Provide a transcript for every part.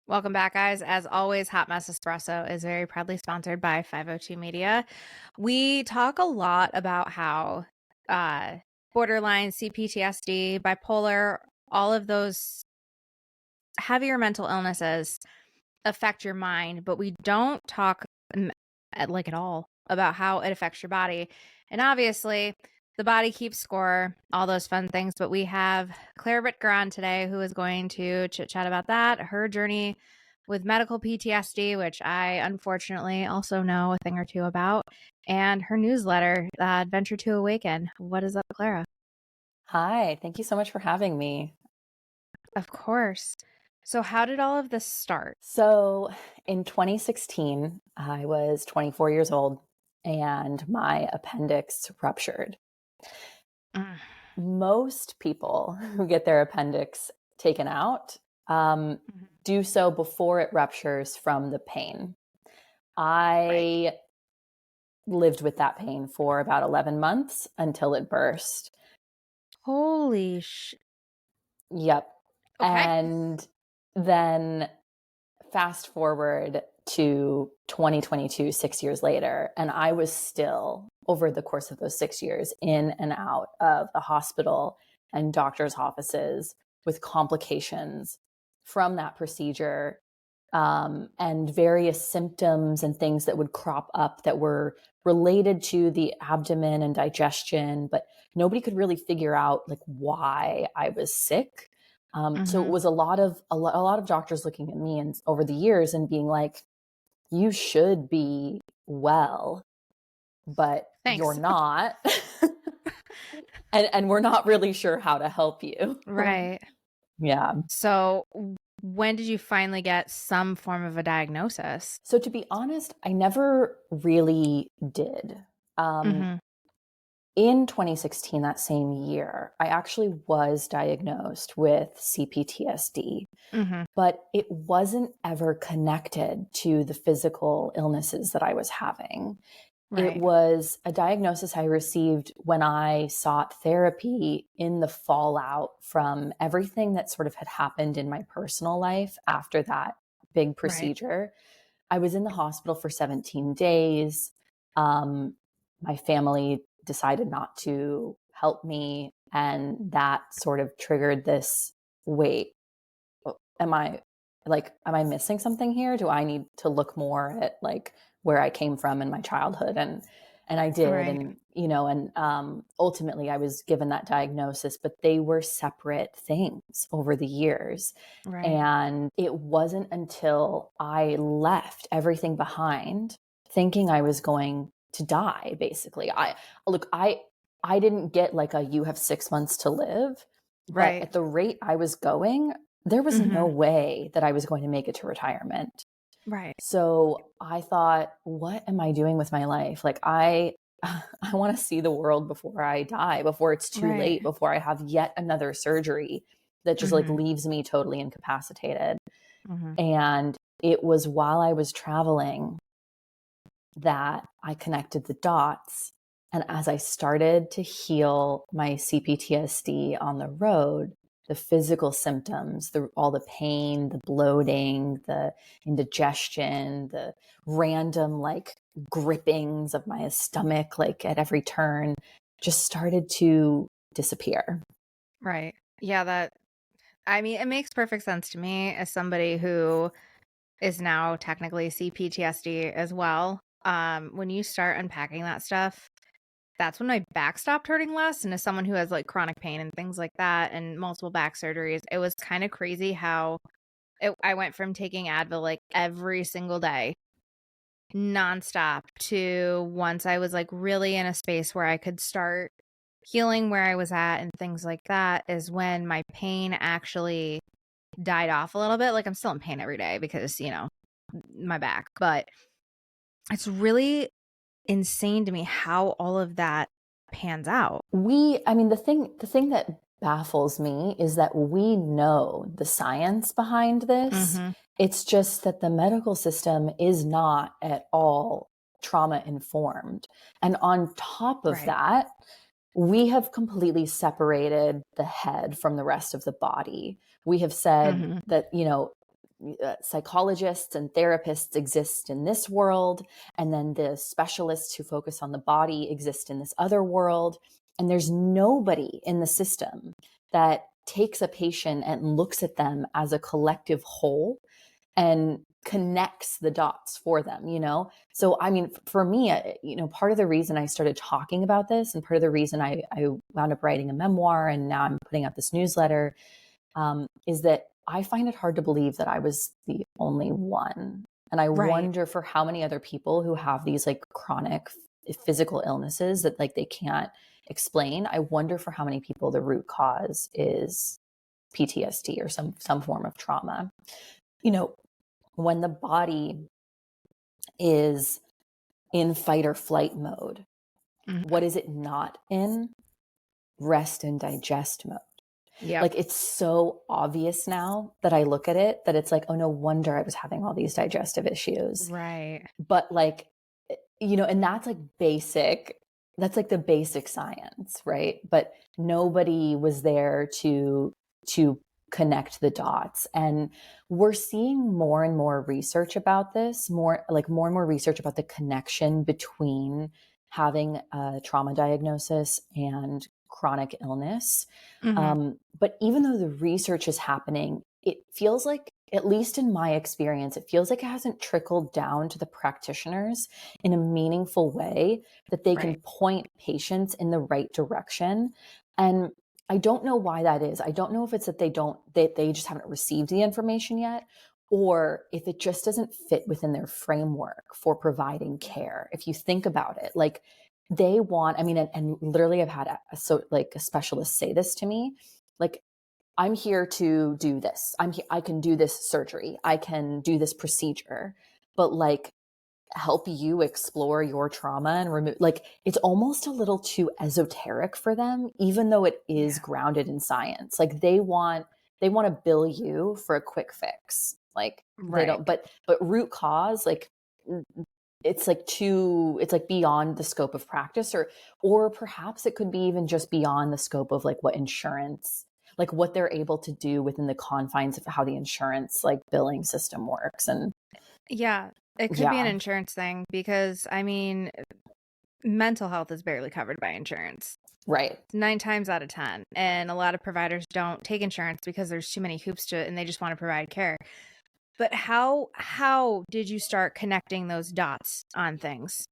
Welcome back, guys. As always, Hot Mess Espresso is very proudly sponsored by 502 Media. We talk a lot about how uh, borderline, CPTSD, bipolar, all of those heavier mental illnesses affect your mind, but we don't talk at all about how it affects your body. And obviously, the body keeps score, all those fun things. But we have Clara Ritger on today, who is going to chit chat about that, her journey with medical PTSD, which I unfortunately also know a thing or two about, and her newsletter, Adventure to Awaken. What is up, Clara? Hi, thank you so much for having me. Of course. So, how did all of this start? So, in 2016, I was 24 years old and my appendix ruptured. Mm, Most people who get their appendix taken out mhm. do so before it ruptures from the pain. Right. I lived with that pain for about 11 months until it burst. Holy Yep. Okay. And then fast forward to 2022, 6 years later, and I was still, over the course of those 6 years, in and out of the hospital and doctor's offices with complications from that procedure, and various symptoms and things that would crop up that were related to the abdomen and digestion, but nobody could really figure out like why I was sick. So it Hmm. was a lot of doctors looking at me and over the years and being like, "You should be well, but you're Thanks. not, and we're not really sure how to help you." Right. Yeah. So, when did you finally get some form of a diagnosis? So to be honest, I never really did. Um, Hmm. in 2016, that same year, I actually was diagnosed with CPTSD, Hmm. but it wasn't ever connected to the physical illnesses that I was having. It Right. was a diagnosis I received when I sought therapy in the fallout from everything that sort of had happened in my personal life after that big Right. procedure. I was in the hospital for 17 days. Um, my family decided not to help me, and that sort of triggered this wait, am I am I missing something here? Do I need to look more at like where I came from in my childhood? And I did, Right. and ultimately I was given that diagnosis, but they were separate things over the years. Right. And it wasn't until I left everything behind, thinking I was going to die, basically. I didn't get like a you have 6 months to live, but Right. at the rate I was going, there was no Hmm. way that I was going to make it to retirement. Right. So I thought, what am I doing with my life? Like I want to see the world before I die, before it's too Right. late, before I have yet another surgery that just like Hmm. leaves me totally incapacitated. Hmm. And it was while I was traveling that I connected the dots. And as I started to heal my CPTSD on the road, the physical symptoms, all the pain, the bloating, the indigestion, the random like grippings of my stomach, like at every turn, just started to disappear. Right. Yeah, I mean, it makes perfect sense to me as somebody who is now technically CPTSD as well. When you start unpacking that stuff, that's when my back stopped hurting less. And as someone who has like chronic pain and things like that and multiple back surgeries, it was kind of crazy how I went from taking Advil like every single day, nonstop, to once I was like really in a space where I could start healing where I was at and things like that, is when my pain actually died off a little bit. Like I'm still in pain every day because, my back, but it's really insane to me how all of that pans out. I mean, the thing that baffles me is that we know the science behind this. Hmm. It's just that the medical system is not at all trauma informed. And on top of Right. that, we have completely separated the head from the rest of the body. We have said Hmm. that, psychologists and therapists exist in this world, and then the specialists who focus on the body exist in this other world. And there's nobody in the system that takes a patient and looks at them as a collective whole and connects the dots for them, you know? So, I mean, for me, you know, part of the reason I started talking about this and part of the reason I wound up writing a memoir and now I'm putting out this newsletter, is that I find it hard to believe that I was the only one. And I Right. wonder for how many other people who have these like chronic physical illnesses that like they can't explain. I wonder for how many people the root cause is PTSD or some form of trauma. You know, when the body is in fight or flight mode, Mhm. what is it not in? Rest and digest mode. Yep. Like it's so obvious now that I look at it that it's like, oh, no wonder I was having all these digestive issues. Right. But like, you know, and that's like that's like the basic science, right? But nobody was there to connect the dots. And we're seeing more and more research about this, more and more research about the connection between having a trauma diagnosis and chronic illness. Mhm. But even though the research is happening, it feels like, at least in my experience, it feels like it hasn't trickled down to the practitioners in a meaningful way that they can Right. point patients in the right direction. And I don't know why that is. I don't know if it's that they just haven't received the information yet, or if it just doesn't fit within their framework for providing care. If you think about it, like they want, I mean, and literally I've had a specialist say this to me, like, I'm here to do this. I can do this surgery. I can do this procedure, but like help you explore your trauma and remove, like, it's almost a little too esoteric for them, even though it is Yeah. grounded in science. Like they want to bill you for a quick fix. Like they Right. don't, but root cause, like it's like beyond the scope of practice, or perhaps it could be even just beyond the scope of like what insurance, like what they're able to do within the confines of how the insurance like billing system works. And Yeah. It could be an yeah, insurance thing because, I mean, mental health is barely covered by insurance. right. 9 times out of 10. And a lot of providers don't take insurance because there's too many hoops to it and they just want to provide care. But how did you start connecting those dots on things?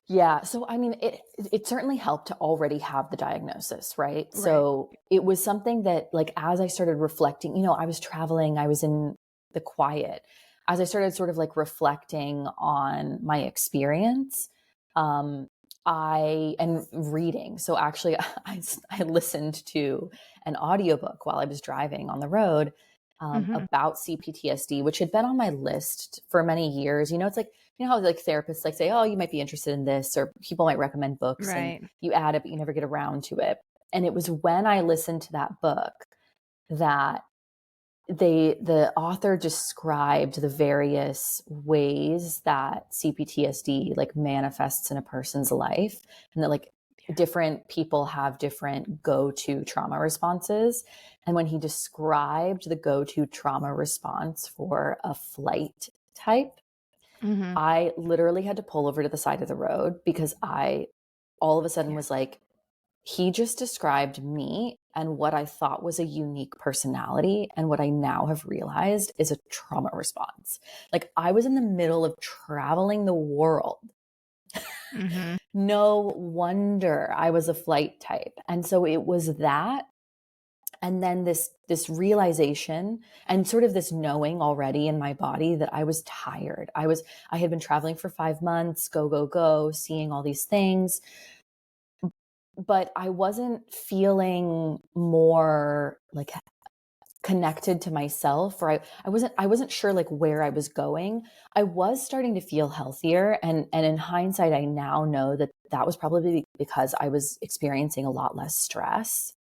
Yeah. So, I mean, it certainly helped to already have the diagnosis, right? Right. So it was something that, like, as I started reflecting, you know, I was traveling, I was in the quiet. As I started sort of like reflecting on my experience, um, and reading. So actually, I listened to an audiobook while I was driving on the road, Mhm. about CPTSD, which had been on my list for many years. You know, it's like, you know how like therapists like say, oh, you might be interested in this, or people might recommend books and Right. you add it, but you never get around to it. And it was when I listened to that book that the author described the various ways that CPTSD like manifests in a person's life, and that like different people have different go-to trauma responses. And when he described the go-to trauma response for a flight type, Mhm. I literally had to pull over to the side of the road because I all of a sudden Yeah. was like, he just described me and what I thought was a unique personality. And what I now have realized is a trauma response. Like I was in the middle of traveling the world. Mhm. No wonder I was a flight type. And so it was that. And then this realization and sort of this knowing already in my body that I was tired. I had been traveling for 5 months, go, go, go, seeing all these things, but I wasn't feeling more like connected to myself, or I wasn't sure like where I was going. I was starting to feel healthier, and in hindsight I now know that that was probably because I was experiencing a lot less stress.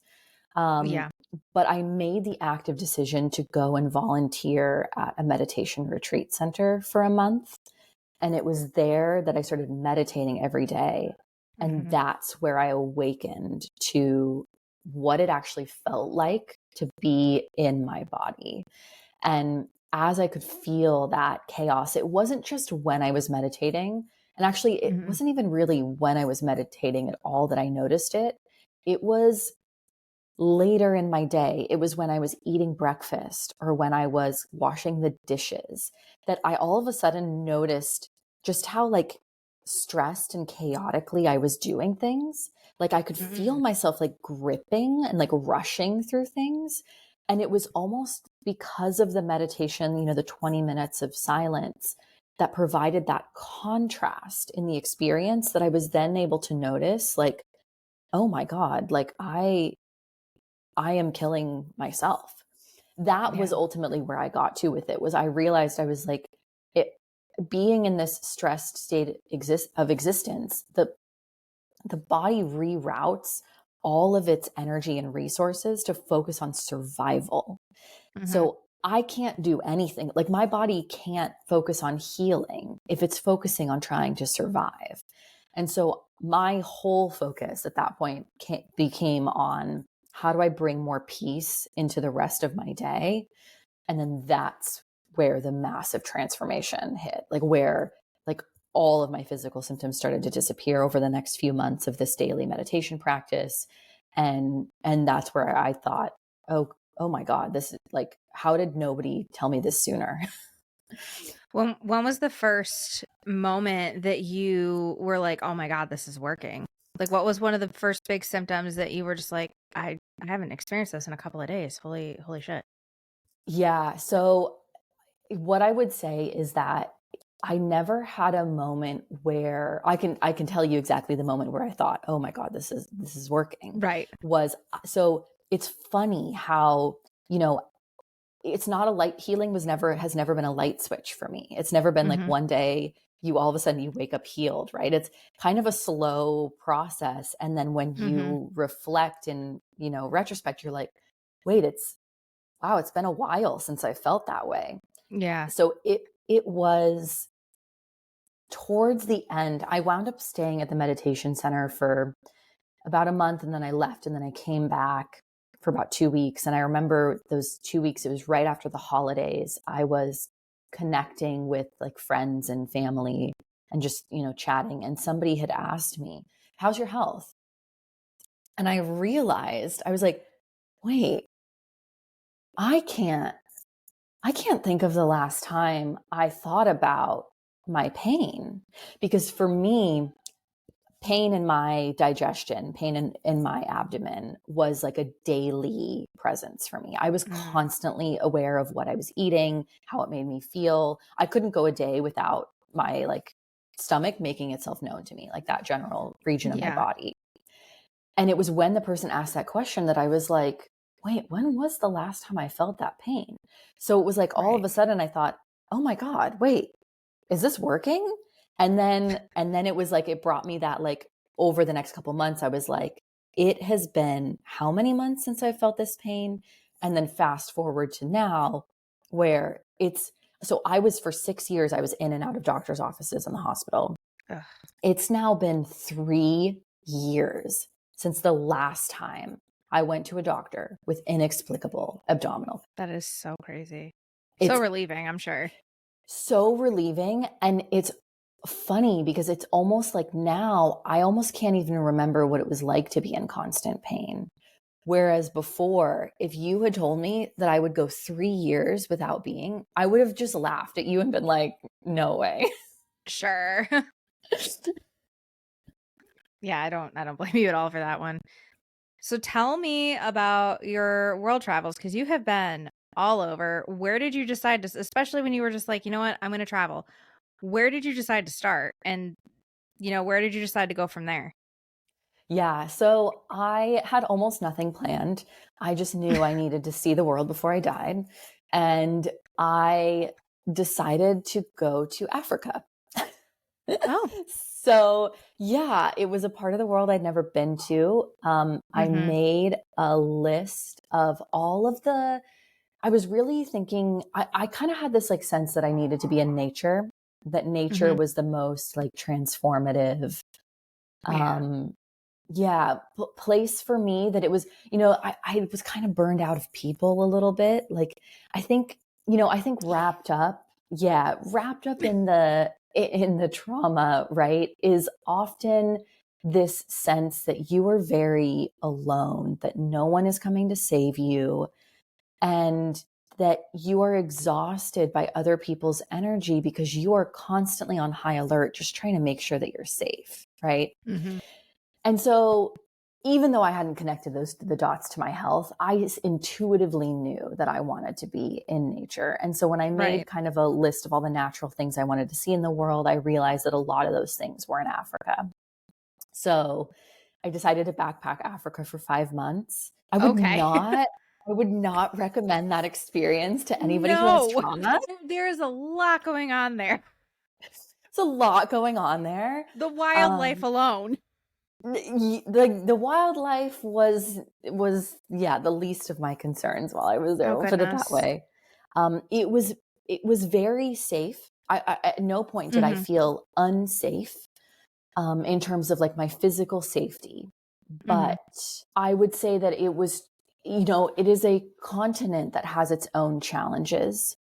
Um, Yeah. but I made the active decision to go and volunteer at a meditation retreat center for a month. And it was there that I started meditating every day. And Mhm. that's where I awakened to what it actually felt like to be in my body. And as I could feel that chaos, it wasn't just when I was meditating. And actually, it Mhm. wasn't even really when I was meditating at all that I noticed it. It was later in my day. It was when I was eating breakfast or when I was washing the dishes that I all of a sudden noticed just how like stressed and chaotically I was doing things. Like I could feel Mm. myself like gripping and like rushing through things. And it was almost because of the meditation, the 20 minutes of silence that provided that contrast in the experience that I was then able to notice, like, oh my God, like I am killing myself. That was Yeah. ultimately where I got to with it. Was I realized I was like, it being in this stressed state of existence, the body reroutes all of its energy and resources to focus on survival. Mhm. So I can't do anything. Like my body can't focus on healing if it's focusing on trying to survive. And so my whole focus at that point became on how do I bring more peace into the rest of my day? And then that's where the massive transformation hit, like where like all of my physical symptoms started to disappear over the next few months of this daily meditation practice. And that's where I thought, oh my God, this is like, how did nobody tell me this sooner? When was the first moment that you were like, "Oh my god, this is working?" Like, what was one of the first big symptoms that you were just like, I haven't experienced this in a couple of days. Holy shit." Yeah. So what I would say is that I never had a moment where I can tell you exactly the moment where I thought, "Oh my God, this is working." Right. Was so it's funny how, you know, it's not a light healing has never been a light switch for me. It's never been like Mhm. one day you all of a sudden you wake up healed, right? It's kind of a slow process. And then when Mhm. you reflect and, retrospect, you're like, wait, wow, it's been a while since I felt that way. Yeah. So it was towards the end. I wound up staying at the meditation center for about a month, and then I left, and then I came back for about 2 weeks. And I remember those 2 weeks, it was right after the holidays. I was connecting with like friends and family and just, chatting. And somebody had asked me, how's your health? And I realized, I was like, wait, I can't, I can't think of the last time I thought about my pain. Because for me, pain in my digestion, pain in my abdomen was like a daily presence for me. I was Mm. constantly aware of what I was eating, how it made me feel. I couldn't go a day without my like stomach making itself known to me, like that general region of my Yeah. body. And it was when the person asked that question that I was like, wait, when was the last time I felt that pain? So it was like all of Right. a sudden I thought, oh my God, wait, is this working? And then it was like it brought me that like over the next couple months I was like, it has been how many months since I felt this pain? And then fast forward to now where it's so I was for 6 years I was in and out of doctors' offices in the hospital. Ugh, It's now been 3 years since the last time I went to a doctor with inexplicable abdominal. that is so crazy. So It's relieving, I'm sure. so relieving. And it's funny because it's almost like now I almost can't even remember what it was like to be in constant pain. Whereas before, if you had told me that I would go 3 years without being, I would have just laughed at you and been like, no way. Sure. Yeah, I don't blame you at all for that one. So tell me about your world travels because you have been all over. Where did you decide to, especially when you were just like, you know what, I'm going to travel? Where did you decide to start? And, where did you decide to go from there? Yeah. So I had almost nothing planned. I just knew I needed to see the world before I died. And I decided to go to Africa. Oh. So yeah, it was a part of the world I'd never been to. I Mm-hmm. made a list of all of I was really thinking, I kind of had this like sense that I needed to be in nature, that nature Mm-hmm. was the most like transformative, Yeah. um, yeah, place for me that it was, I was kind of burned out of people a little bit. Like, I think I think wrapped up in the trauma, right, is often this sense that you are very alone, that no one is coming to save you, and that you are exhausted by other people's energy because you are constantly on high alert, just trying to make sure that you're safe, right? Mhm. And so, even though I hadn't connected the dots to my health, I intuitively knew that I wanted to be in nature. And so when I made Right. kind of a list of all the natural things I wanted to see in the world, I realized that a lot of those things were in Africa. So I decided to backpack Africa for 5 months. Okay. I would not recommend that experience to anybody who has No. trauma. There's a lot going on there. It's a lot going on there. The wildlife Um, alone. the wildlife was the least of my concerns while I was there. Oh, We'll put it that goodness. way. It was very safe. At no point did I Mhm. feel unsafe in terms of like my physical safety, Mhm. but I would say that it is a continent that has its own challenges.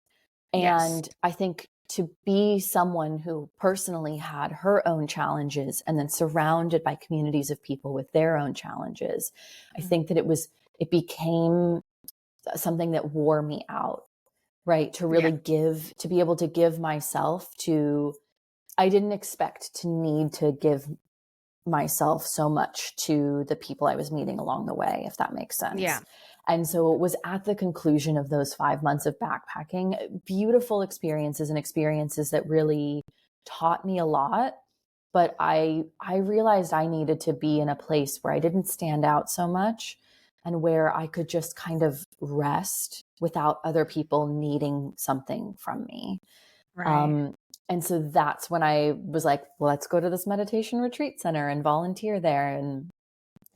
Yes. And I think to be someone who personally had her own challenges and then surrounded by communities of people with their own challenges, I Mhm. think that it became something that wore me out, right? Yeah. To be able to give myself to, I didn't expect to need to give myself so much to the people I was meeting along the way, if that makes sense. Yeah. And so it was at the conclusion of those 5 months of backpacking, beautiful experiences and experiences that really taught me a lot. But I realized I needed to be in a place where I didn't stand out so much and where I could just kind of rest without other people needing something from me. Right. Um, and so that's when I was like, well, let's go to this meditation retreat center and volunteer there and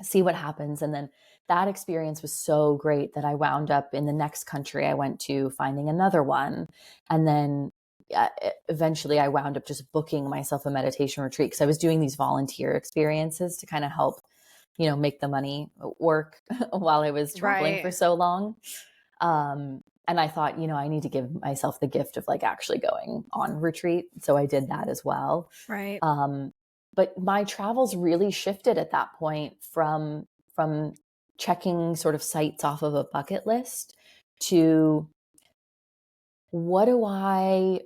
see what happens. And then that experience was so great that I wound up in the next country I went to finding another one. And then eventually I wound up just booking myself a meditation retreat because I was doing these volunteer experiences to kind of help, make the money work while I was traveling for Right. so long. And I thought, I need to give myself the gift of like actually going on retreat. So I did that as well. Right. Um, but my travels really shifted at that point from checking sort of sites off of a bucket list to what do I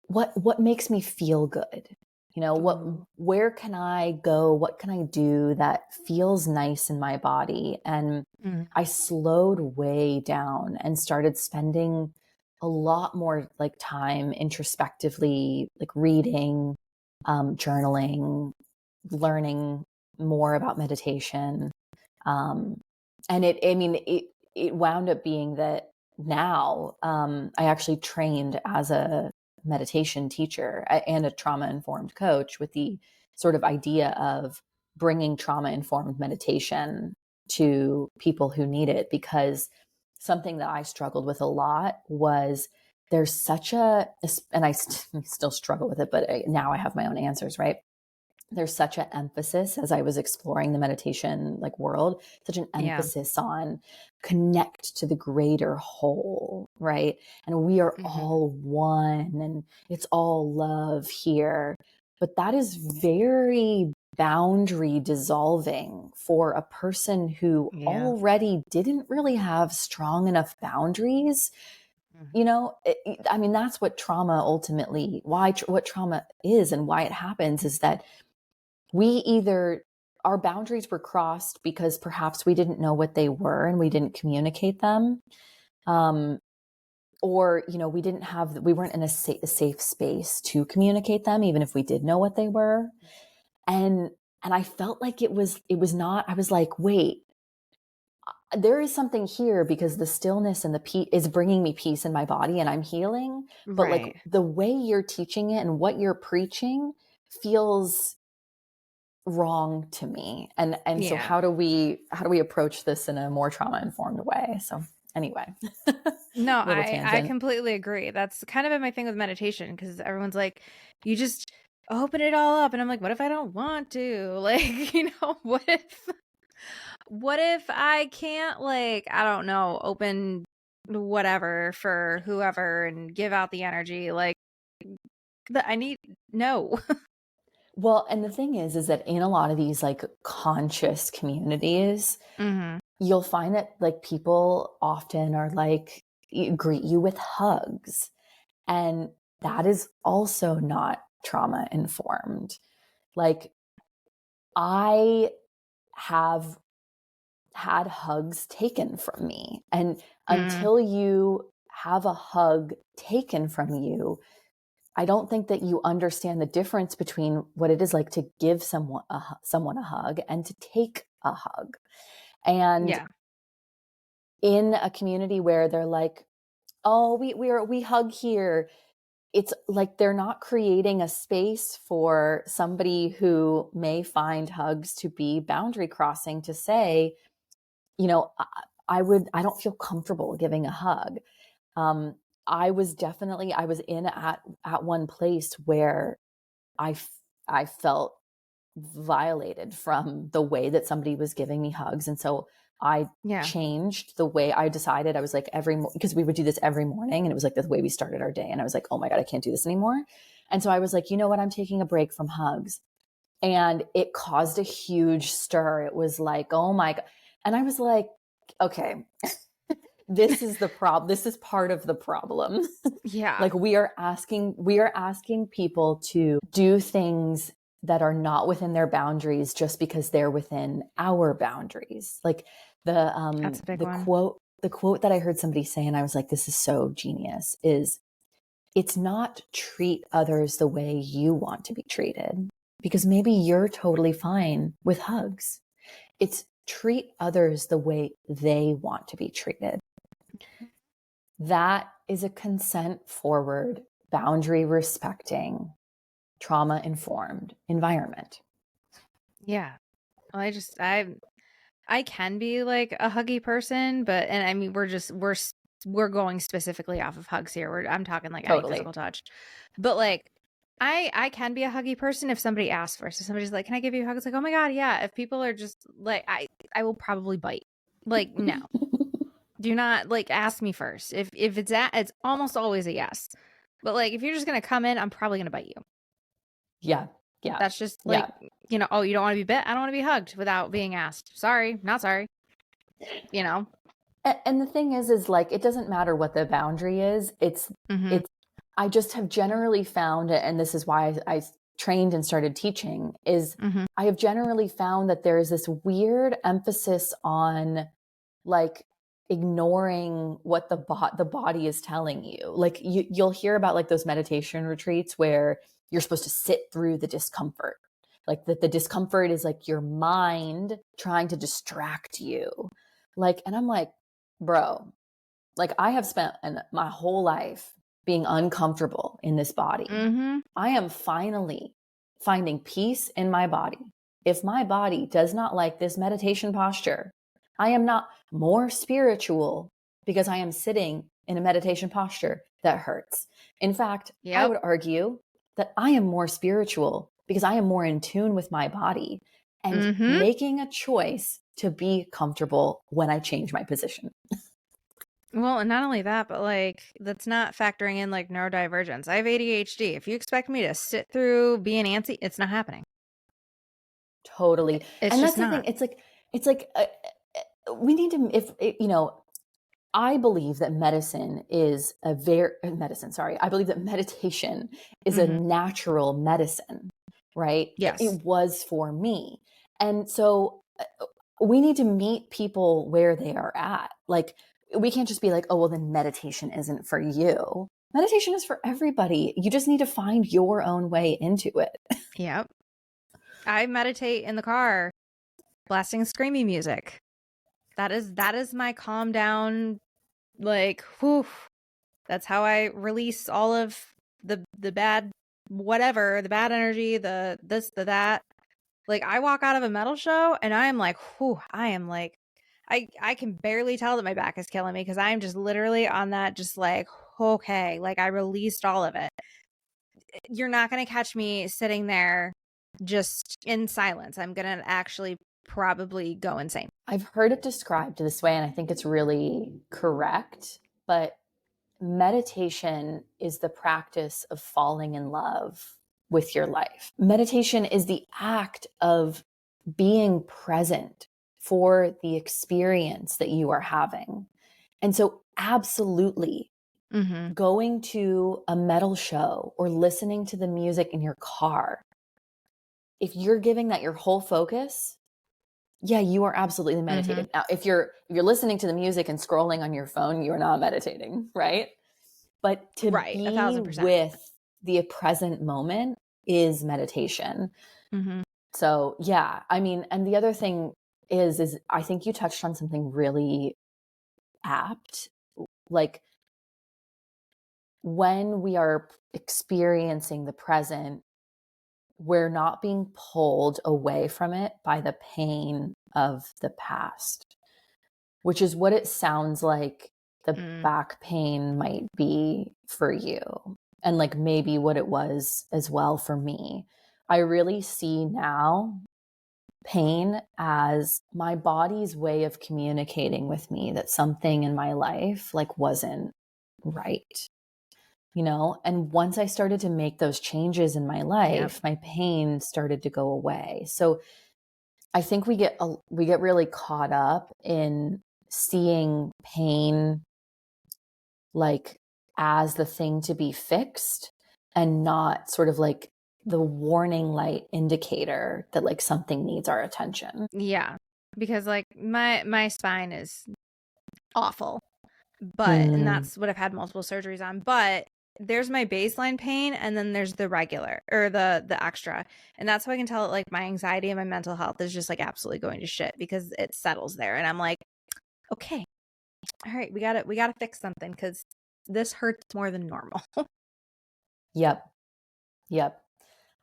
what makes me feel good? Ooh. Where can I go? What can I do that feels nice in my body? And Mhm. I slowed way down and started spending a lot more like time introspectively, like reading, journaling, learning more about meditation. Um, and it wound up being that now I actually trained as a meditation teacher and a trauma informed coach with the sort of idea of bringing trauma informed meditation to people who need it, because something that I struggled with a lot was there's such a, and still struggle with it, but now I have my own answers, right? There's such an emphasis as I was exploring the meditation like world, such an Yeah. emphasis on connect to the greater whole, right? And we are Mhm. all one and it's all love here. But that is very boundary dissolving for a person who Yeah. already didn't really have strong enough boundaries. Mhm. That's what trauma ultimately, what trauma is and why it happens is that we either our boundaries were crossed because perhaps we didn't know what they were and we didn't communicate them, um, or we weren't in a safe space to communicate them even if we did know what they were. And I felt like it was not. I was like, wait, there is something here because the stillness and the peace is bringing me peace in my body and I'm healing, but like Right. the way you're teaching it and what you're preaching feels wrong to me. And so Yeah. how do we approach this in a more trauma informed way? So anyway, No, little I tangent. completely agree. That's kind of been my thing with meditation because everyone's like, you just open it all up. And I'm like, what if I don't want to? Like, what if I can't, like, I don't know, open whatever for whoever and give out the energy. Like, I need, no. Well, and the thing is that in a lot of these like conscious communities, Hmm. you'll find that like people often are like, greet you with hugs. And that is also not trauma informed. Like, I have had hugs taken from me. And Mm, until you have a hug taken from you, I don't think that you understand the difference between what it is like to give someone a hug and to take a hug. And yeah. in a community where they're like, "Oh, we hug here," it's like they're not creating a space for somebody who may find hugs to be boundary crossing to say, you know, I don't feel comfortable giving a hug. Um, I was in at one place where I, I felt violated from the way that somebody was giving me hugs. And so I Yeah. changed the way I decided. I was like, because we would do this every morning and it was like the way we started our day. And I was like, oh my God, I can't do this anymore. And so I was like, you know what? I'm taking a break from hugs. And it caused a huge stir. It was like, oh my God. And I was like, okay, this is the problem. This is part of the problem. Yeah. Like we are asking people to do things that are not within their boundaries just because they're within our boundaries. Like That's a big one. the quote that I heard somebody say, and I was like, this is so genius, is it's not treat others the way you want to be treated, because maybe you're totally fine with hugs. It's treat others the way they want to be treated. That is a consent forward, boundary respecting, trauma informed environment. Yeah. Well, I can be like a huggy person, but and I mean we're going specifically off of hugs here. I'm talking like any physical Totally. touch. But like I can be a huggy person if somebody asks first. If somebody's like, "Can I give you a hug?" It's like, "Oh my God, yeah." If people are just like I will probably bite. Like, no. Do not like ask me first. If it's almost always a yes. But like if you're just going to come in, I'm probably going to bite you. Yeah. Yeah. That's just like, Yeah. oh, you don't want to be bit? I don't want to be hugged without being asked. Sorry, not sorry, you know? And the thing is like, it doesn't matter what the boundary is. Hmm. It's, I just have generally found, and this is why I trained and started teaching, is Hmm. I have generally found that there is this weird emphasis on like ignoring what the body is telling you. Like you'll hear about like those meditation retreats where you're supposed to sit through the discomfort. Like that the discomfort is like your mind trying to distract you. Like, and I'm like, bro, like I have spent my whole life being uncomfortable in this body. Hmm. I am finally finding peace in my body. If my body does not like this meditation posture, I am not more spiritual because I am sitting in a meditation posture that hurts. In fact, I Yep. would argue that I am more spiritual because I am more in tune with my body and Hmm. making a choice to be comfortable when I change my position. Well, and not only that, but like that's not factoring in like neurodivergence. I have ADHD. If you expect me to sit through being antsy, it's not happening. Totally. It's And just that's the thing. not. It's like we need to, if, you know, I believe that medicine, sorry. I believe that meditation is a Hmm. natural medicine, right? Yes. It was for me. And so we need to meet people where they are at. Like, we can't just be like, oh, well, then meditation isn't for you. Meditation is for everybody. You just need to find your own way into it. Yep. I meditate in the car, blasting screamy music. That is my calm down, like, whew. That's how I release all of the bad whatever, the bad energy, the this, the that. Like I walk out of a metal show and I am like, whew, I am like I can barely tell that my back is killing me because I'm just literally on that just like, okay, like I released all of it. You're not going to catch me sitting there just in silence. I'm going to actually probably go insane. I've heard it described this way, and I think it's really correct. But meditation is the practice of falling in love with your life. Meditation is the act of being present for the experience that you are having. And so, absolutely, Mm-hmm. going to a metal show or listening to the music in your car, if you're giving that your whole focus, yeah, you are absolutely Mm-hmm. meditating. Now, if you're listening to the music and scrolling on your phone, you're not meditating, right? But to Right. be 1,000%. with the present moment is meditation. Mm-hmm. So, yeah, I mean, and the other thing is I think you touched on something really apt. Like, when we are experiencing the present, we're not being pulled away from it by the pain of the past, which is what it sounds like the Mm. back pain might be for you. And like maybe what it was as well for me. I really see now pain as my body's way of communicating with me that something in my life like wasn't right. And once I started to make those changes in my Yep. life, my pain started to go away. So I think we get really caught up in seeing pain like as the thing to be fixed and not sort of like the warning light indicator that like something needs our attention. Yeah. Because like my spine is awful. And Mm, that's what I've had multiple surgeries on. But there's my baseline pain and then there's the regular or the extra. And that's how I can tell like my anxiety and my mental health is just like absolutely going to shit because it settles there. And I'm like, okay, all right, we gotta fix something because this hurts more than normal. yep. Yep.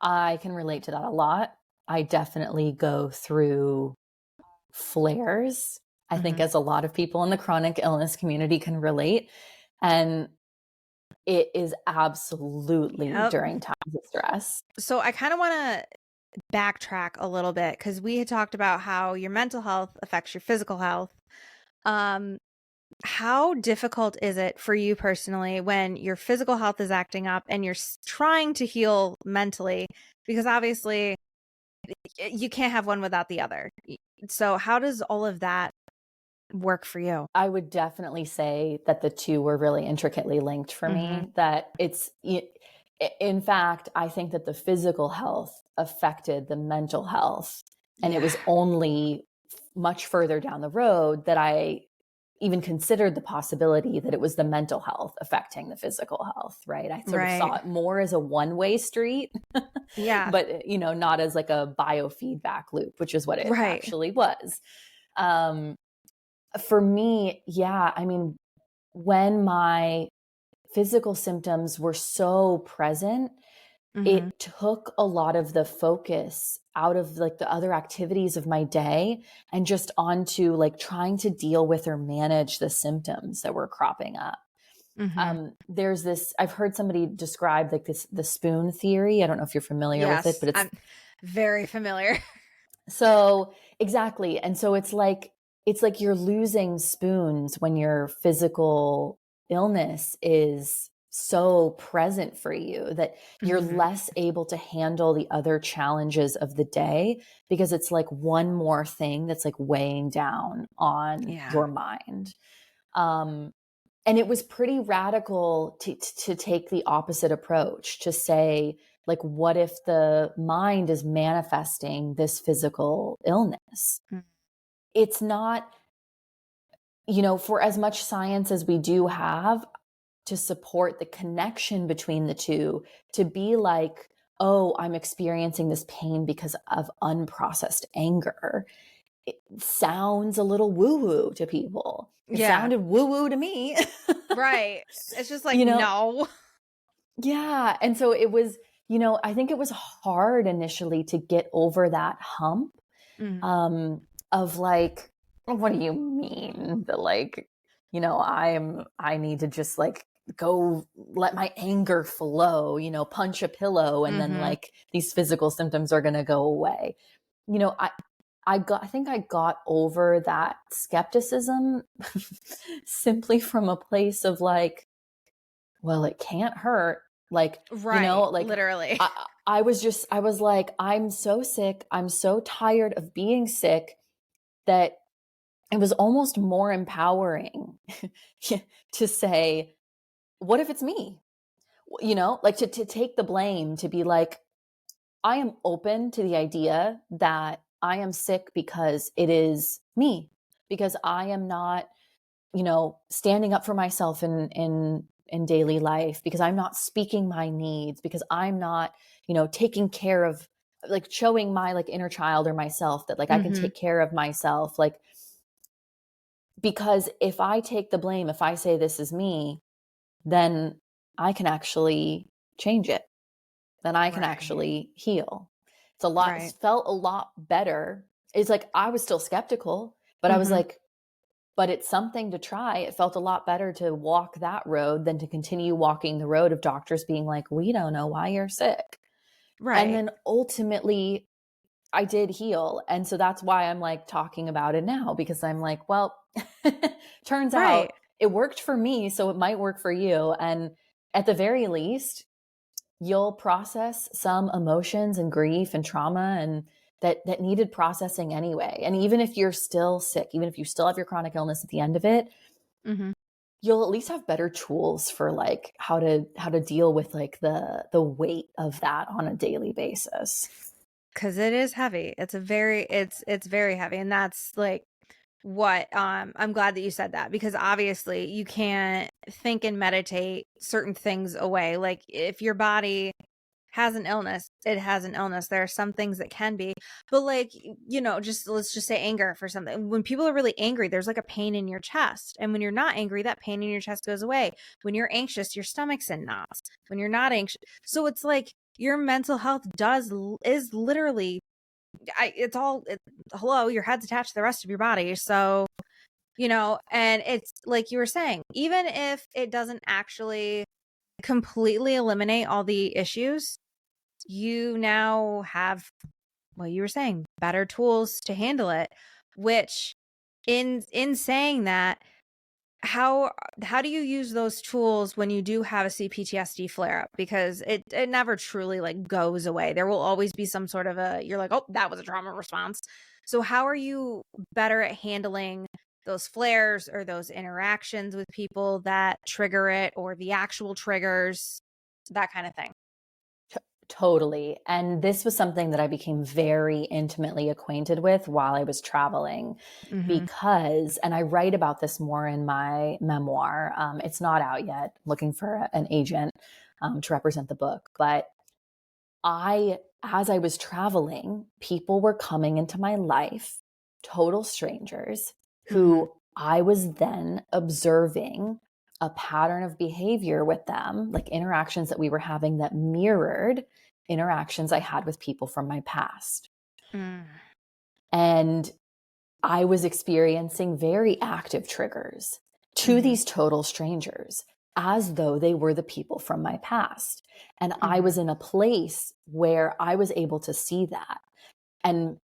I can relate to that a lot. I definitely go through flares. I think Hmm. as a lot of people in the chronic illness community can relate. And it is absolutely Yep. during times of stress. So I kind of want to backtrack a little bit because we had talked about how your mental health affects your physical health. Um, how difficult is it for you personally when your physical health is acting up and you're trying to heal mentally? Because obviously you can't have one without the other. So how does all of that work for you? I would definitely say that the two were really intricately linked for Hmm. me. That in fact, I think that the physical health affected the mental health. And it Yeah. was only much further down the road that I even considered the possibility that it was the mental health affecting the physical health, right? I sort of saw Right. it more as a one-way street, Yeah. but not as like a biofeedback loop, which is what it Right. actually was. Um, for me, yeah, I mean, when my physical symptoms were so present, Hmm. it took a lot of the focus out of like the other activities of my day and just onto like trying to deal with or manage the symptoms that were cropping up. Hmm. There's this, I've heard somebody describe like the spoon theory. I don't know if you're familiar with it, Yes, but it's I'm very familiar. so exactly. And so it's like you're losing spoons when your physical illness is so present for you that you're Hmm. less able to handle the other challenges of the day because it's like one more thing that's like weighing down on Yeah. your mind. Um, and it was pretty radical to take the opposite approach, to say, like, what if the mind is manifesting this physical illness? Mm. It's not, for as much science as we do have to support the connection between the two, to be like, oh, I'm experiencing this pain because of unprocessed anger. It sounds a little woo woo to people. It Yeah. sounded woo woo to me. Right. It's just like, you know, no. Yeah. And so it was, I think it was hard initially to get over that hump, Mhm. um, of like, what do you mean that like, I need to just like go let my anger flow, punch a pillow and then Mhm. like these physical symptoms are going to go away. You know, I think I got over that skepticism simply from a place of like, well, it can't hurt. Like, Right, like literally. I was like, I'm so sick. I'm so tired of being sick that it was almost more empowering to say, what if it's me? Like to take the blame, to be like, I am open to the idea that I am sick because it is me, because I am not, standing up for myself in daily life, because I'm not speaking my needs, because I'm not, taking care of, like, showing my like inner child or myself that like I can Mhm. take care of myself. Like, because if I take the blame, if I say this is me, then I can actually change it. Then I can Right. actually heal. It Right. felt a lot better. It's like I was still skeptical, but I was Mhm. like, but it's something to try. It felt a lot better to walk that road than to continue walking the road of doctors being like, we don't know why you're sick. And Right. then ultimately, I did heal. And so that's why I'm like talking about it now, because I'm like, well, turns out Right. it worked for me. So it might work for you. And at the very least, you'll process some emotions and grief and trauma and that needed processing anyway. And even if you're still sick, even if you still have your chronic illness at the end of it, Mhm. you'll at least have better tools for like how to deal with like the weight of that on a daily basis. 'Cause it is heavy. It's very heavy, and that's, like, what, I'm glad that you said that because obviously you can't think and meditate certain things away. Like, if your body has an illness, it has an illness. There are some things that can be, but like, just let's just say anger for something. When people are really angry, there's like a pain in your chest. And when you're not angry, that pain in your chest goes away. When you're anxious, your stomach's in knots. When you're not anxious. So it's like your mental health is literally hello, your head's attached to the rest of your body. So, and it's like you were saying, even if it doesn't actually completely eliminate all the issues, you now have, well, you were saying, better tools to handle it, which in saying that, how how do you use those tools when you do have a CPTSD flare up? Because it never truly like goes away. There will always be some sort of you're like, oh, that was a trauma response. So how are you better at handling those flares or those interactions with people that trigger it, or the actual triggers, that kind of thing? Totally. And this was something that I became very intimately acquainted with while I was traveling, Mhm. because, and I write about this more in my memoir. It's not out yet, looking for an agent to represent the book. But as I was traveling, people were coming into my life, total strangers, Mhm. who I was then observing a pattern of behavior with them, like interactions that we were having that mirrored interactions I had with people from my past. Mm. And I was experiencing very active triggers to Mhm. these total strangers, as though they were the people from my past. And I Mhm. was in a place where I was able to see that. And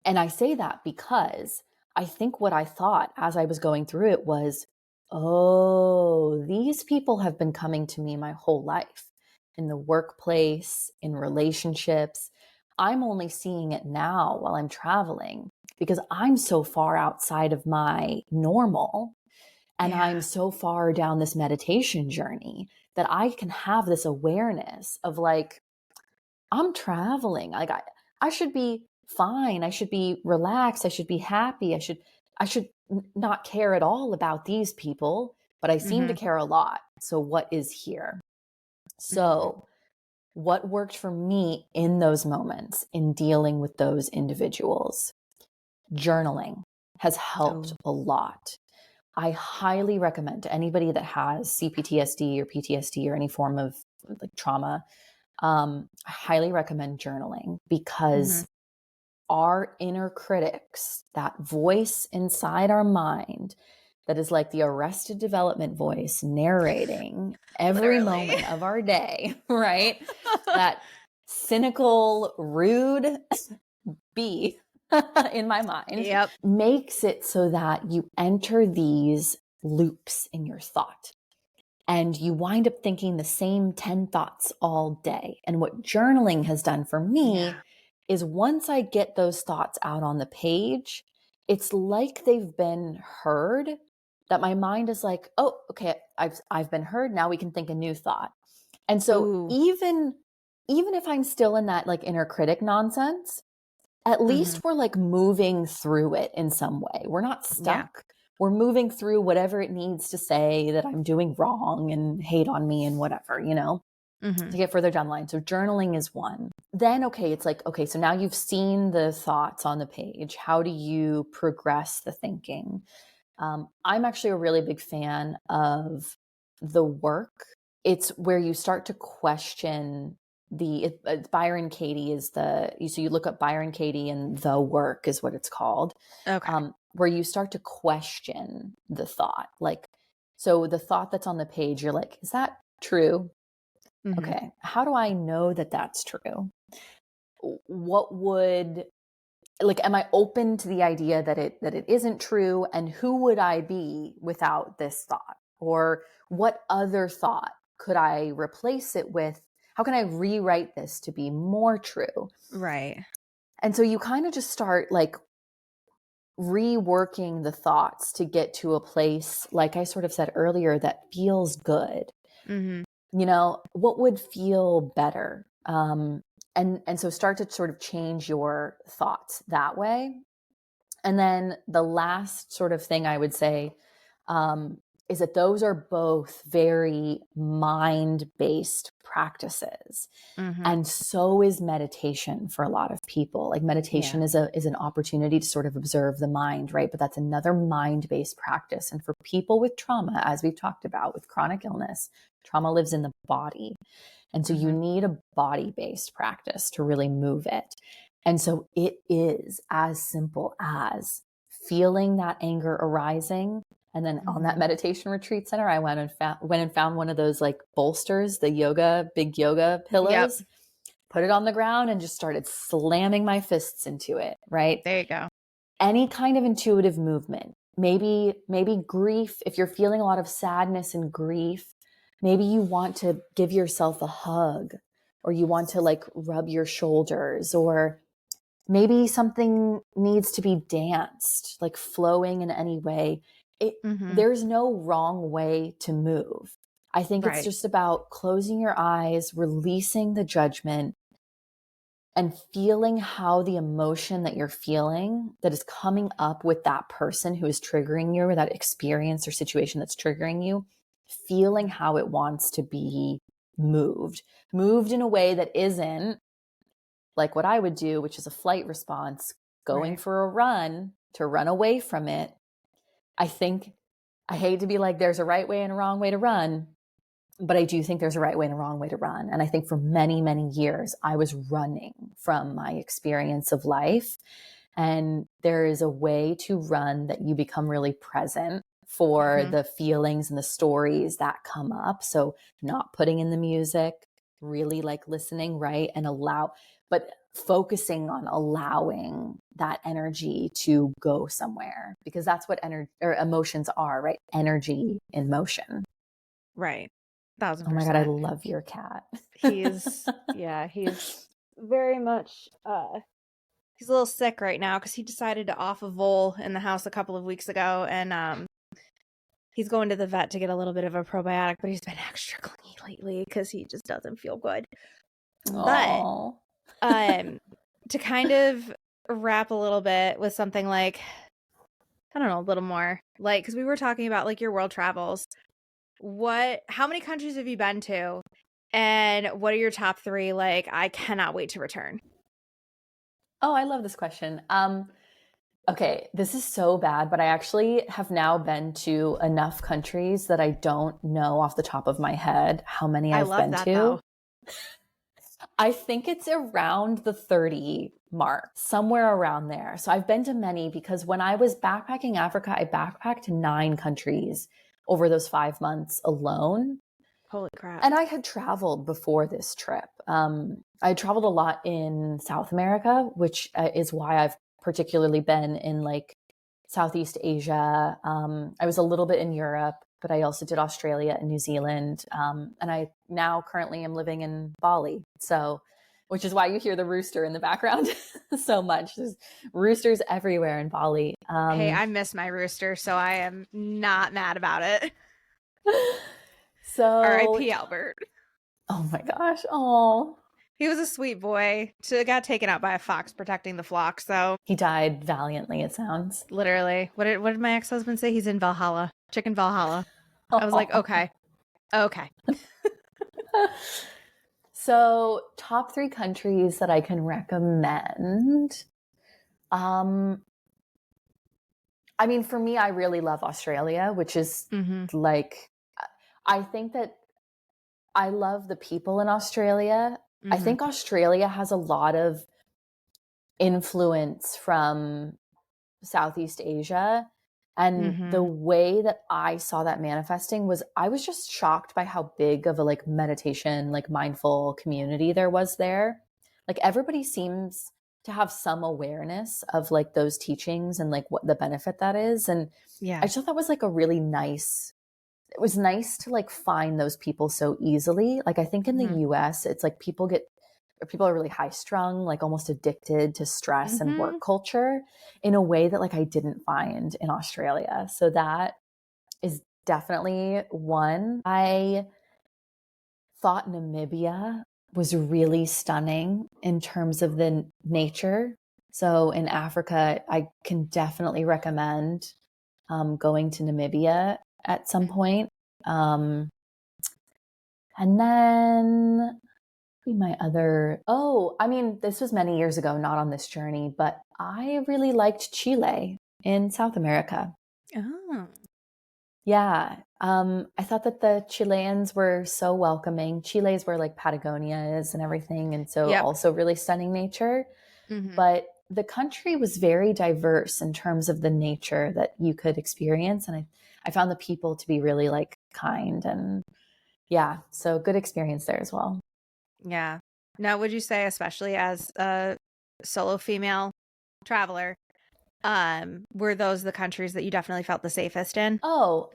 and I say that because I think what I thought as I was going through it was, oh, these people have been coming to me my whole life, in the workplace, in relationships. I'm only seeing it now while I'm traveling because I'm so far outside of my normal, and I'm Yeah. so far down this meditation journey that I can have this awareness of like, I'm traveling. Like, I should be fine. I should be relaxed. I should be happy. I should not care at all about these people, but I seem to Mhm. care a lot. So what is here? Mhm. So what worked for me in those moments in dealing with those individuals? Journaling has helped Oh. a lot. I highly recommend to anybody that has CPTSD or PTSD or any form of like trauma. I highly recommend journaling, Mhm. because our inner critics, that voice inside our mind that is like the arrested development voice narrating every Literally. moment of our day, right? That cynical, rude bee in my mind, Yep. makes it so that you enter these loops in your thought. And you wind up thinking the same 10 thoughts all day. And what journaling has done for me Yeah. is once I get those thoughts out on the page, it's like they've been heard, that my mind is like, oh, okay, I've been heard. Now we can think a new thought. And so Ooh. even if I'm still in that like inner critic nonsense, at Mhm. least we're like moving through it in some way. We're not Yeah. stuck. We're moving through whatever it needs to say that I'm doing wrong and hate on me and whatever, Mhm. to get further down the line. So journaling is one. Then, okay, it's like, okay, so now you've seen the thoughts on the page. How do you progress the thinking? I'm actually a really big fan of the work. It's where you start to question Byron Katie is so you look up Byron Katie and the work is what it's called, Okay. where you start to question the thought. Like, so the thought that's on the page, you're like, is that true? Mhm. Okay. How do I know that that's true? What would am I open to the idea that it isn't true, and who would I be without this thought? Or what other thought could I replace it with? How can I rewrite this to be more true? Right. And so you kind of just start like reworking the thoughts to get to a place, like I sort of said earlier, that feels good. Mhm. What would feel better? And so start to sort of change your thoughts that way. And then the last sort of thing I would say is that those are both very mind-based practices. Mhm. And so is meditation for a lot of people. Like Yeah. meditation is an opportunity to sort of observe the mind, right? But that's another mind-based practice. And for people with trauma, as we've talked about with chronic illness, trauma lives in the body. And so you Mhm. need a body-based practice to really move it. And so it is as simple as feeling that anger arising. And then on that Mhm. meditation retreat center, I went and found one of those like bolsters, the big yoga Yep. pillows, put it on the ground and just started slamming my fists into it, right? There you go. Any kind of intuitive movement. Maybe grief, if you're feeling a lot of sadness and grief, maybe you want to give yourself a hug, or you want to like rub your shoulders, or maybe something needs to be danced, like flowing in any way. Mhm. There's no wrong way to move. I think it's Right. just about closing your eyes, releasing the judgment, and feeling how the emotion that you're feeling that is coming up with that person who is triggering you, or that experience or situation that's triggering you, feeling how it wants to be moved in a way that isn't like what I would do, which is a flight response, going Right. for a run to run away from it. I think I hate to be like, there's a right way and a wrong way to run, but I do think there's a right way and a wrong way to run. And I think for many, many years, I was running from my experience of life. And there is a way to run that you become really present for Mhm. the feelings and the stories that come up. So, not putting in the music, really like listening, right? But focusing on allowing that energy to go somewhere, because that's what energy or emotions are, right? Energy in motion. Right. Oh my God, I 1000%. love your cat. He's very much he's a little sick right now because he decided to off a vole in the house a couple of weeks ago, and he's going to the vet to get a little bit of a probiotic, but he's been extra clingy lately because he just doesn't feel good. But Oh. um to kind of wrap a little bit with something like, I don't know, a little more like, because we were talking about like your world travels. How many countries have you been to? And what are your top three? Like, I cannot wait to return. Oh, I love this question. Okay, this is so bad, but I actually have now been to enough countries that I don't know off the top of my head how many I I've love been that though. to. I think it's around the 30 mark, somewhere around there. So I've been to many, because when I was backpacking Africa, I backpacked 9 countries over those 5 months alone. Holy crap. And I had traveled before this trip. I traveled a lot in South America, which is why I've particularly been in like Southeast Asia. I was a little bit in Europe, but I also did Australia and New Zealand. And I now currently am living in Bali. So, which is why you hear the rooster in the background so much. There's roosters everywhere in Bali. Hey, I miss my rooster, so I am not mad about it. So, R.I.P. Albert. oh my gosh. Oh, He was a sweet boy. Got taken out by a fox protecting the flock. So he died valiantly, it sounds. literally, what did my ex-husband say? He's in Valhalla, chicken Valhalla. I was like, okay, okay. So, top 3 countries that I can recommend. I mean, for me, I really love Australia, which is like, I think that I love the people in Australia. I think Australia has a lot of influence from Southeast Asia. And the way that I saw that manifesting was I was just shocked by how big of a like meditation, like mindful community there was there. Like everybody seems to have some awareness of like those teachings and like what the benefit that is. And Yeah. I just thought that was like a really nice, it was nice to like find those people so easily. Like I think in the US, it's like people are really high strung, like almost addicted to stress and work culture in a way that like I didn't find in Australia. So that is definitely one. I thought Namibia was really stunning in terms of the nature. So in Africa, I can definitely recommend going to Namibia at some point. And then I mean, this was many years ago, not on this journey, but I really liked Chile in South America. Oh. Yeah. I thought that the Chileans were so welcoming. Chile is where like Patagonia is and everything. And so also really stunning nature. But the country was very diverse in terms of the nature that you could experience. And I found the people to be really like kind and yeah. So good experience there as well. Yeah. Now, would you say, especially as a solo female traveler, were those the countries that you definitely felt the safest in? Oh,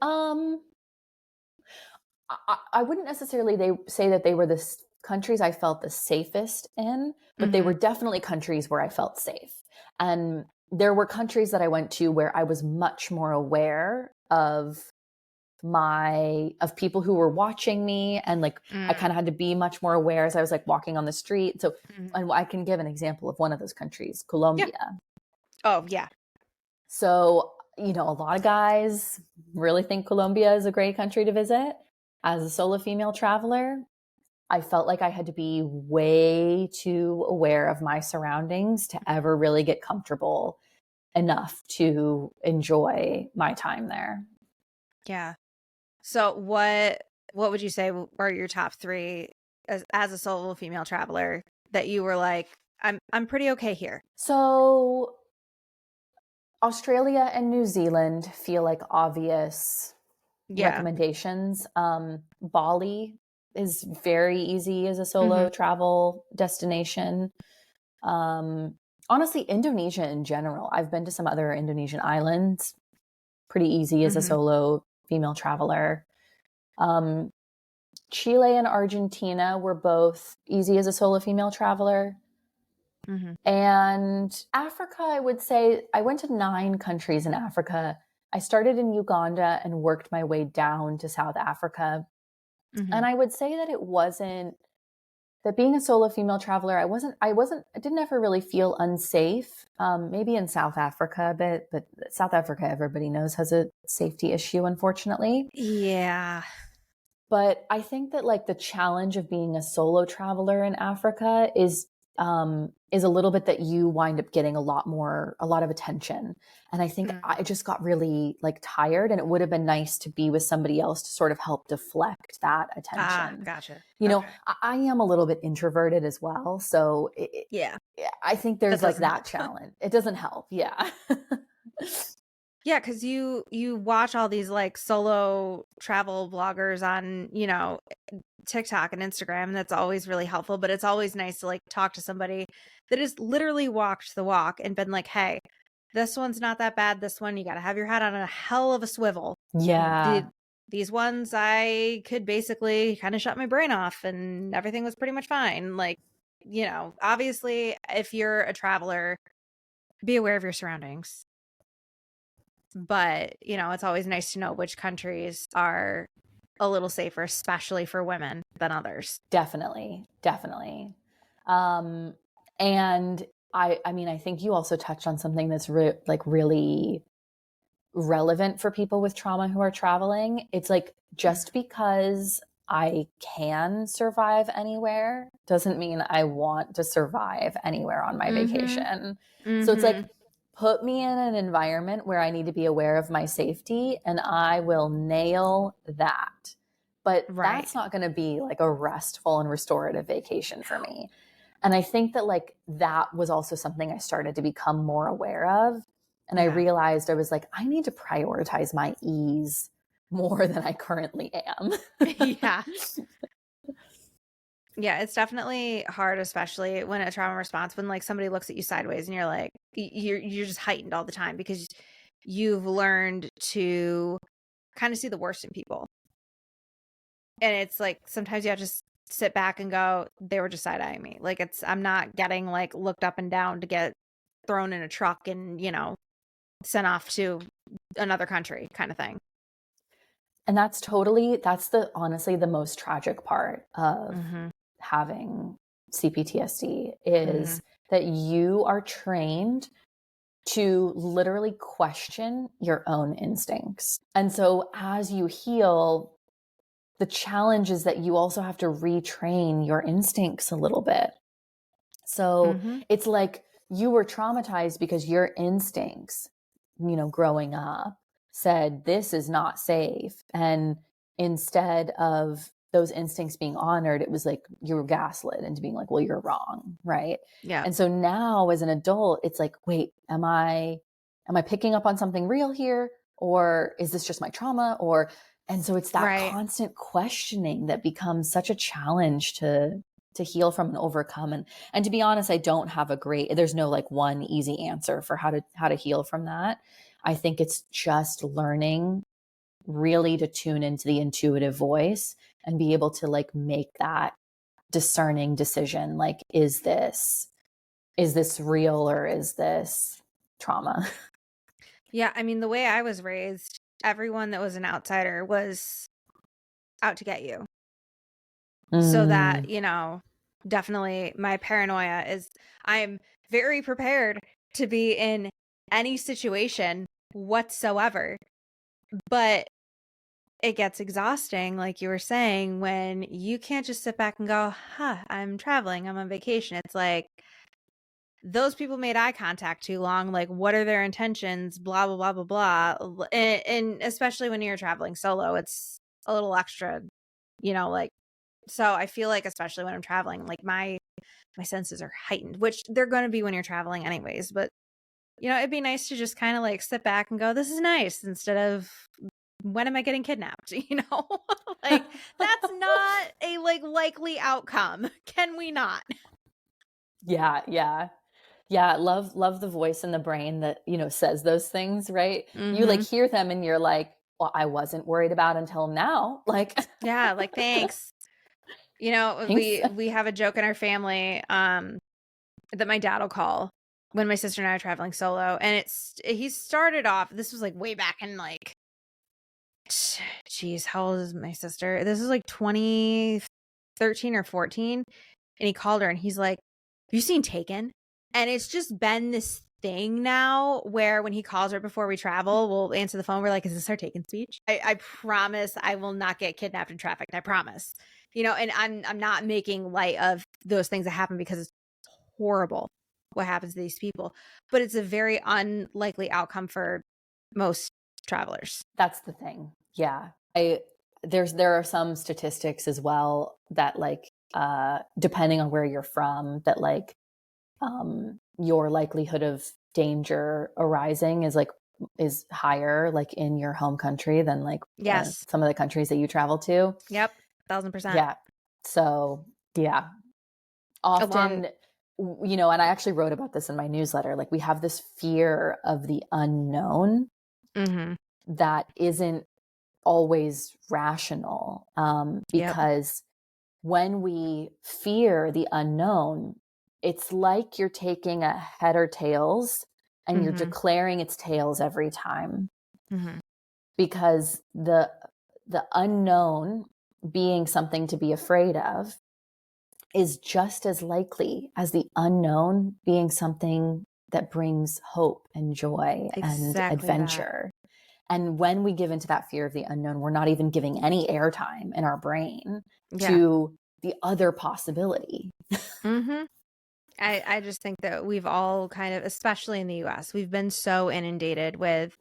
I wouldn't necessarily say that they were the countries I felt the safest in, but they were definitely countries where I felt safe. And there were countries that I went to where I was much more aware of people who were watching me, and like I kind of had to be much more aware as I was like walking on the street. So and I can give an example of one of those countries, Colombia. Yeah. Oh, yeah. So, you know, a lot of guys really think Colombia is a great country to visit. As a solo female traveler, I felt like I had to be way too aware of my surroundings to ever really get comfortable enough to enjoy my time there. Yeah. So what would you say are your top 3 as a solo female traveler that you were like, I'm pretty okay here? So Australia and New Zealand feel like obvious recommendations. Bali is very easy as a solo travel destination. Honestly, Indonesia in general. I've been to some other Indonesian islands. Pretty easy as a solo female traveler. Chile and Argentina were both easy as a solo female traveler. And Africa, I would say I went to 9 countries in Africa. I started in Uganda and worked my way down to South Africa. And I would say that being a solo female traveler, I didn't ever really feel unsafe. Maybe in South Africa a bit, but South Africa, everybody knows, has a safety issue, unfortunately. Yeah. But I think that like the challenge of being a solo traveler in Africa is a little bit that you wind up getting a lot of attention. And I think I just got really like tired, and it would have been nice to be with somebody else to sort of help deflect that attention. Gotcha. You know, I am a little bit introverted as well. So I think there's like that challenge. It doesn't help. Yeah. Yeah, because you watch all these like solo travel bloggers on, TikTok and Instagram, and that's always really helpful, but it's always nice to like talk to somebody that has literally walked the walk and been like, "Hey, this one's not that bad. This one, you got to have your head on a hell of a swivel. Yeah, These ones, I could basically kind of shut my brain off and everything was pretty much fine." Like, obviously, if you're a traveler, be aware of your surroundings. But, it's always nice to know which countries are a little safer, especially for women, than others. definitely, definitely. Um, and I mean, I think you also touched on something that's like really relevant for people with trauma who are traveling. It's like, just because I can survive anywhere doesn't mean I want to survive anywhere on my Mhm. vacation. So it's like, Mhm. put me in an environment where I need to be aware of my safety and I will nail that. But Right. that's not going to be like a restful and restorative vacation for me. And I think that like that was also something I started to become more aware of. And I Yeah. realized I was like, I need to prioritize my ease more than I currently am. Yeah. Yeah, it's definitely hard, especially when a trauma response, when like somebody looks at you sideways and you're like, you're just heightened all the time because you've learned to kind of see the worst in people. And it's like sometimes you have to just sit back and go, they were just side eyeing me. Like I'm not getting like looked up and down to get thrown in a truck and, sent off to another country kind of thing. And that's the honestly the most tragic part of Mhm. having CPTSD Mhm. is that you are trained to literally question your own instincts. And so as you heal, the challenge is that you also have to retrain your instincts a little bit. So Mhm. it's like you were traumatized because your instincts, growing up said, this is not safe. And instead of those instincts being honored, it was like you were gaslit into being like, well, you're wrong. Right. Yeah. And so now as an adult, it's like, wait, am I picking up on something real here? Or is this just my trauma? And so it's that Right. constant questioning that becomes such a challenge to heal from and overcome. And to be honest, I don't have there's no like one easy answer for how to heal from that. I think it's just learning really to tune into the intuitive voice and be able to like make that discerning decision. Like, is this real or is this trauma? Yeah, I mean, the way I was raised, everyone that was an outsider was out to get you. So that, Mm, definitely my paranoia is I'm very prepared to be in any situation whatsoever. But it gets exhausting, like you were saying, when you can't just sit back and go, I'm traveling, I'm on vacation. It's like those people made eye contact too long. Like, what are their intentions? Blah, blah, blah, blah, blah. And especially when you're traveling solo, it's a little extra, like, so I feel like, especially when I'm traveling, like my senses are heightened, which they're going to be when you're traveling anyways. But, it'd be nice to just kind of like sit back and go, this is nice, instead of when am I getting kidnapped? Like that's not a like likely outcome. Can we not? yeah, yeah. Yeah, love the voice in the brain that, says those things, right? You like Mhm. hear them and you're like, well, I wasn't worried about until now. Like, Yeah, like thanks. thanks. We have a joke in our family that my dad will call when my sister and I are traveling solo, and he started off, this was like way back in like geez, how old is my sister? This is like 2013 or 14. And he called her and he's like, have you seen Taken? And it's just been this thing now where when he calls her before we travel, we'll answer the phone. We're like, is this our Taken speech? I promise I will not get kidnapped and trafficked. I promise. And I'm not making light of those things that happen because it's horrible what happens to these people. But it's a very unlikely outcome for most travelers. That's the thing. Yeah. There are some statistics as well that like depending on where you're from, that like your likelihood of danger arising is higher like in your home country than like Yes. some of the countries that you travel to. Yep. 1000%. Yeah. So yeah, Along often, and I actually wrote about this in my newsletter. Like, we have this fear of the unknown Mhm. that isn't always rational, Yep. because when we fear the unknown, it's like you're taking a head or tails and you're Mhm. declaring it's tails every time, Mhm. because the unknown being something to be afraid of is just as likely as the unknown being something that brings hope and joy and Exactly that. adventure. And when we give into that fear of the unknown, we're not even giving any airtime in our brain Yeah. to the other possibility. Mhm. I just think that we've all kind of, especially in the US, we've been so inundated with,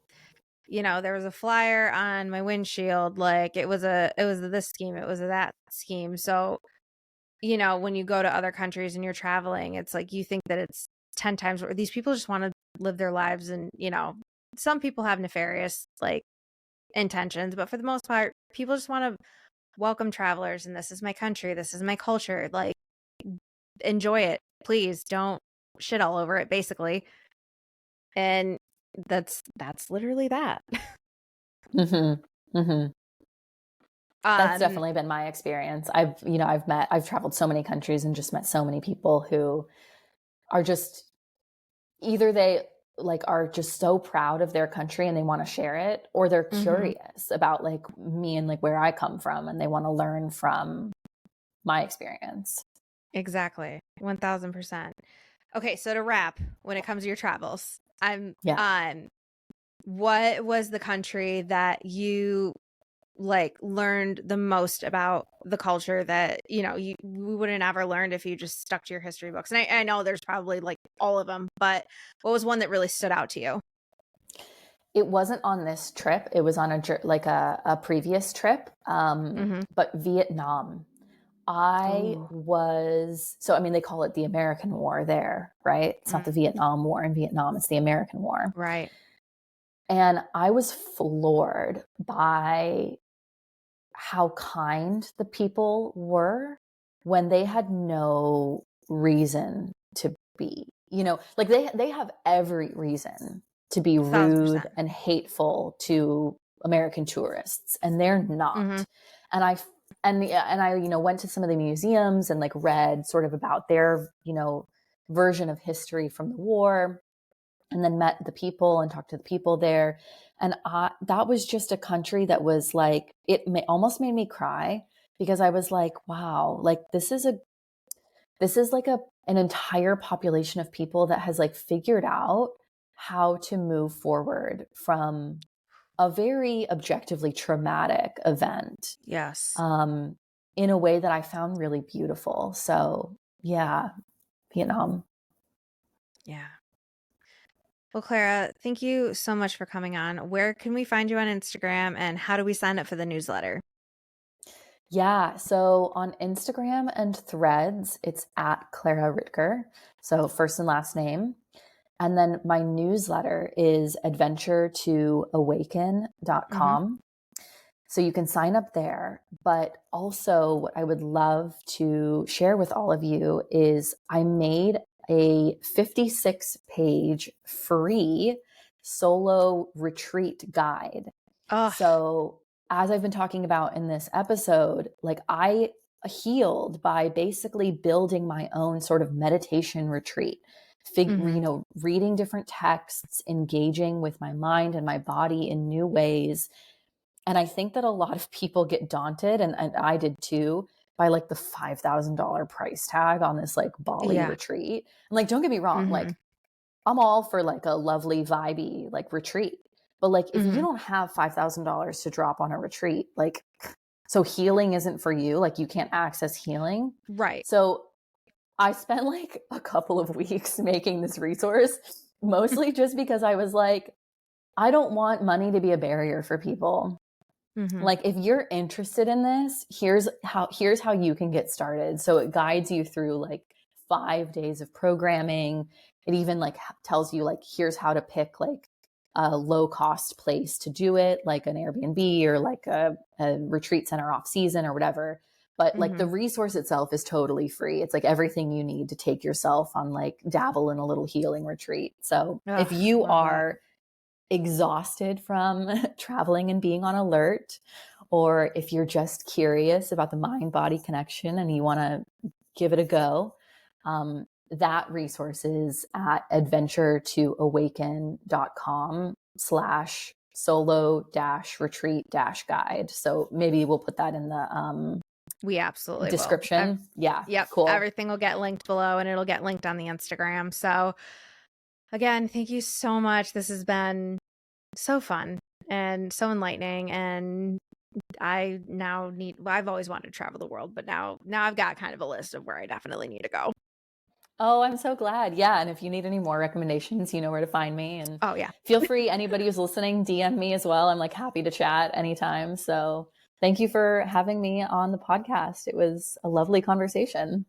there was a flyer on my windshield, like it was a this scheme, it was a that scheme. So, when you go to other countries and you're traveling, it's like you think that it's 10 times where these people just want to live their lives, and, some people have nefarious like intentions, but for the most part, people just want to welcome travelers, and this is my country, this is my culture, like, enjoy it. Please don't shit all over it, basically. And that's literally that. hmm hmm That's Um, definitely been my experience. I've traveled so many countries and just met so many people who are just, either they like are just so proud of their country and they want to share it, or they're mhm, curious about like me and like where I come from and they want to learn from my experience. exactly. 1000%. Okay, so to wrap, when it comes to your travels, Yeah. what was the country that you like learned the most about the culture that, we wouldn't ever learned if you just stuck to your history books? And I know there's probably like all of them, but what was one that really stood out to you? It wasn't on this trip. It was on a previous trip, Mhm. but Vietnam. I Ooh. was, so I mean, they call it the American War there, right? It's not the Mm, Vietnam War in Vietnam, it's the American War. right. And I was floored by how kind the people were when they had no reason to be. Like they have every reason to be rude 1000%. and hateful to American tourists, and they're Mhm. not. And I went to some of the museums and like read sort of about their, version of history from the war, and then met the people and talked to the people there. And that was just a country that was like, almost made me cry, because I was like, wow, like this is like an entire population of people that has like figured out how to move forward from a very objectively traumatic event, Yes. um, in a way that I found really beautiful. So yeah, Vietnam. Yeah. Well, Clara, thank you so much for coming on. Where can we find you on Instagram, and how do we sign up for the newsletter? Yeah. So on Instagram and Threads, it's at Clara Ritger. So first and last name. And then my newsletter is Mhm. adventuretoawaken.com. So you can sign up there. But also, what I would love to share with all of you is I made a 56-page free solo retreat guide. Oh, So, as I've been talking about in this episode, like I healed by basically building my own sort of meditation retreat. mhm. Reading different texts, engaging with my mind and my body in new ways. And I think that a lot of people get daunted, and I did too, by like the $5,000 price tag on this like Bali Yeah. retreat. And like, don't get me wrong, Mhm. like I'm all for like a lovely, vibey like retreat. But like, if you Mhm. don't have $5,000 to drop on a retreat, like, so healing isn't for you, like, you can't access healing. Right. So I spent like a couple of weeks making this resource, mostly just because I was like, I don't want money to be a barrier for people. Mhm. Like, if you're interested in this, here's how you can get started. So it guides you through like 5 days of programming. It even like tells you like, here's how to pick like a low cost place to do it, like an Airbnb or like a retreat center off season or whatever. But like the Mhm. resource itself is totally free. It's like everything you need to take yourself on, like, dabble in a little healing retreat. So if Ugh, you love that. are exhausted from traveling and being on alert, or if you're just curious about the mind body connection and you want to give it a go, that resource is at adventure2awaken.com/solo retreat guide. So maybe we'll put that in the We absolutely will. description. Yeah, Yep, cool. everything will get linked below, and it'll get linked on the Instagram. So, again, thank you so much. This has been so fun and so enlightening, and I now well, I've always wanted to travel the world, but now I've got kind of a list of where I definitely need to go. Oh, I'm so glad. Yeah. And if you need any more recommendations, you know where to find me. And Oh, yeah. feel free, anybody who's listening, DM me as well. I'm like happy to chat anytime. So thank you for having me on the podcast. It was a lovely conversation.